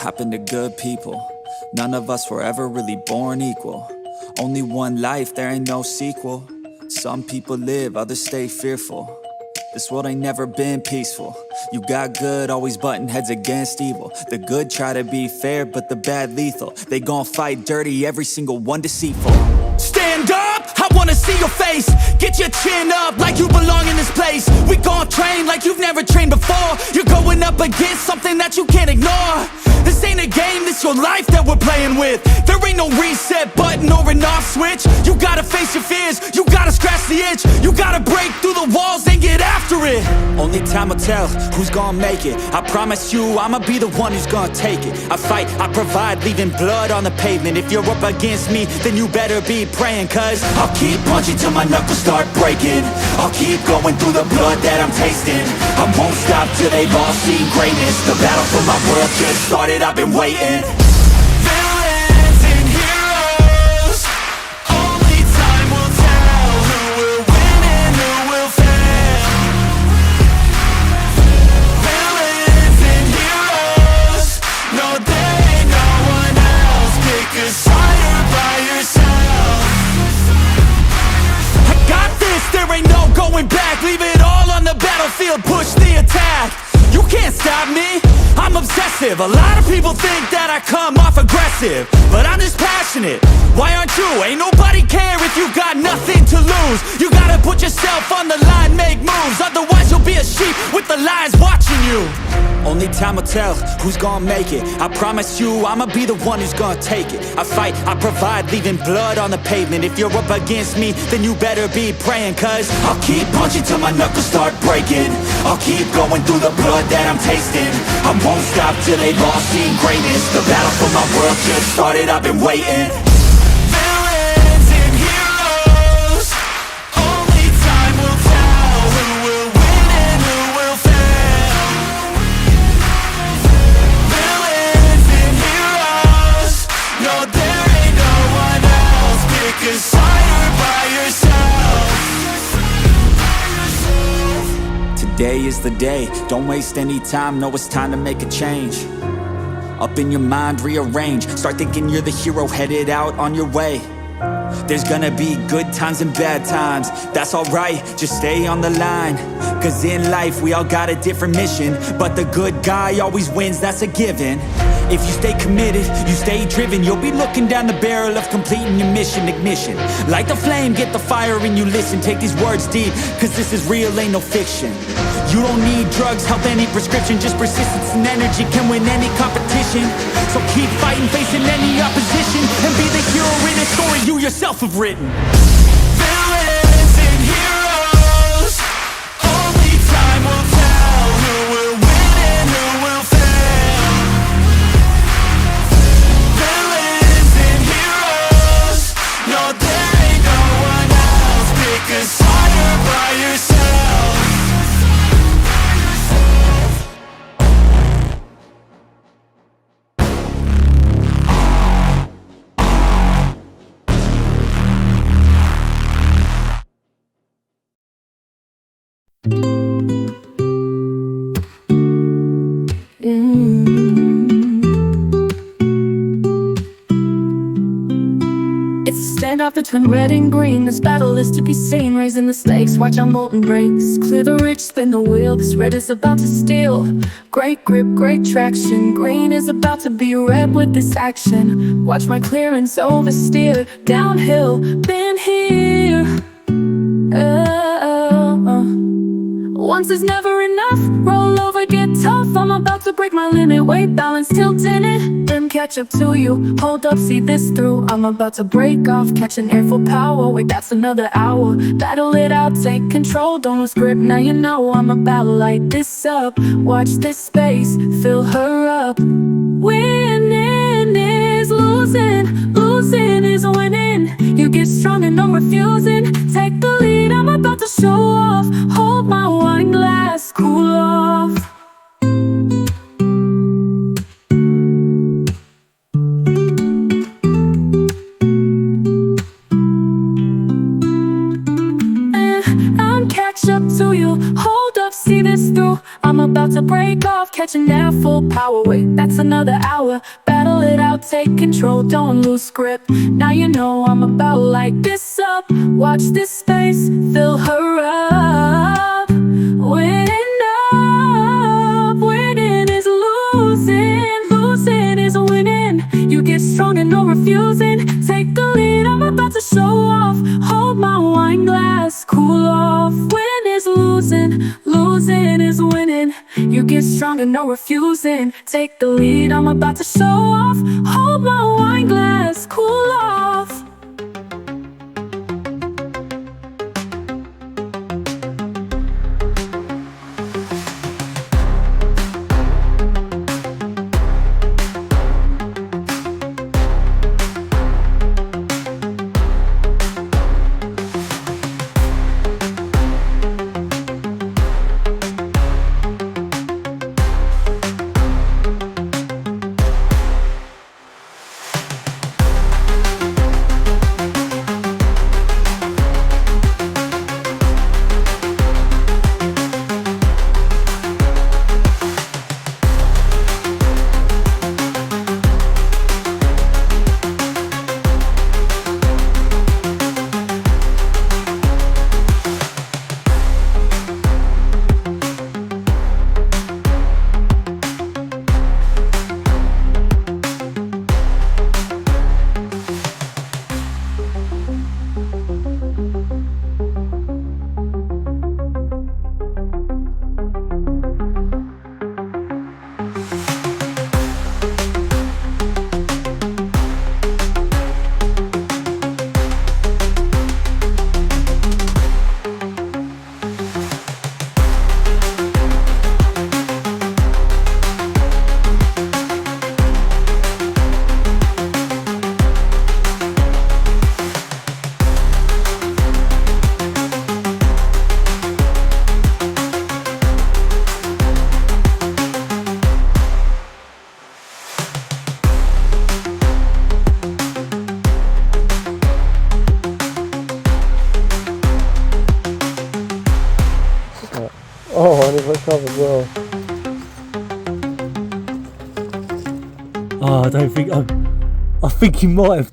happen to good people? None of us were ever really born equal. Only one life, there ain't no sequel. Some people live, others stay fearful. This world ain't never been peaceful. You got good, always butting heads against evil. The good try to be fair, but the bad lethal. They gon' fight dirty, every single one deceitful. Stand up, I wanna see your face. Get your chin up like you belong in this place. We gon' train like you've never trained before. You're going up against something that you can't ignore. This ain't a game, this your life that we're playing with. There ain't no reset button or an off switch. You gotta face your fears, you gotta scratch the itch. You gotta break through the walls and get after it. Only time will tell who's gonna make it. I promise you, I'ma be the one who's gonna take it. I fight, I provide, leaving blood on the pavement. If you're up against me, then you better be praying. Cause I'll keep punching till my knuckles start breaking. I'll keep going through the blood that I'm tasting. I won't stop till they've all seen greatness. The battle for my world just started, I've been waiting. Villains and heroes, only time will tell who will win and who will fail. Villains and heroes, no there ain't no one else. Pick a side by yourself. I got this, there ain't no going back. Leave it all on the battlefield, push the attack. You can't stop me, I'm obsessive. A lot of people think that I come off aggressive, but I'm just passionate. Why aren't you? Ain't nobody care if you got nothing to lose. You gotta put yourself on the line, make moves. Otherwise you'll be a sheep with the lions watching you. Only time will tell who's gonna make it. I promise you, I'ma be the one who's gonna take it. I fight, I provide, leaving blood on the pavement. If you're up against me, then you better be praying. Cause I'll keep punching till my knuckles start breaking. I'll keep going through the blood that I'm tasting. I won't stop till they've all seen greatness. The battle for my world just started, I've been waiting. Villains and heroes, only time will tell who will win and who will fail. Villains and heroes, no there ain't no one else. Pick a side by yourself. Today is the day, don't waste any time. Know it's time to make a change. Up in your mind, rearrange. Start thinking you're the hero headed out on your way. There's gonna be good times and bad times. That's alright, just stay on the line. Cause in life we all got a different mission, but the good guy always wins, that's a given. If you stay committed, you stay driven, you'll be looking down the barrel of completing your mission. Ignition, light the flame, get the fire and you listen. Take these words deep, cause this is real, ain't no fiction. You don't need drugs, help, any prescription. Just persistence and energy can win any competition. So keep fighting, facing any opposition, and be the hero in a story you yourself have written. Villains and heroes, only time will tell who will win and who will fail. Villains and heroes, no there ain't no one else. Pick a side by yourself. It's a standoff between red and green. This battle is to be seen, raising the stakes, watch our molten breaks. Clear the ridge, spin the wheel, this red is about to steal. Great grip, great traction, green is about to be red with this action. Watch my clearance oversteer, downhill, been here. Once is never enough, roll over, get tough. I'm about to break my limit, weight balance tilting it. Then catch up to you, hold up, see this through. I'm about to break off, catch an air full power. Wait, that's another hour, battle it out, take control. Don't lose grip, now you know I'm about to light this up. Watch this space, fill her up. Winning is losing, losing is winning. You get stronger, no refusing. Take the lead, I'm about to show off. Hold my wine glass, cool off. I'm catch up to you, hold up, see this through. I'm about to break off, catching that full power. Wait, that's another hour. Battle it out, take control, don't lose grip. Now you know I'm about like this up. Watch this space, fill her up. Winning up, winning is losing, losing is winning. You get stronger, no refusing. Take the lead, I'm about to show off. Hold my wine glass, cool off. Winning is losing, losing is winning. You get stronger, no refusing. Take the lead, I'm about to show off. Hold my wine glass, cool off. Oh, and it went up as well. Oh, I think he might have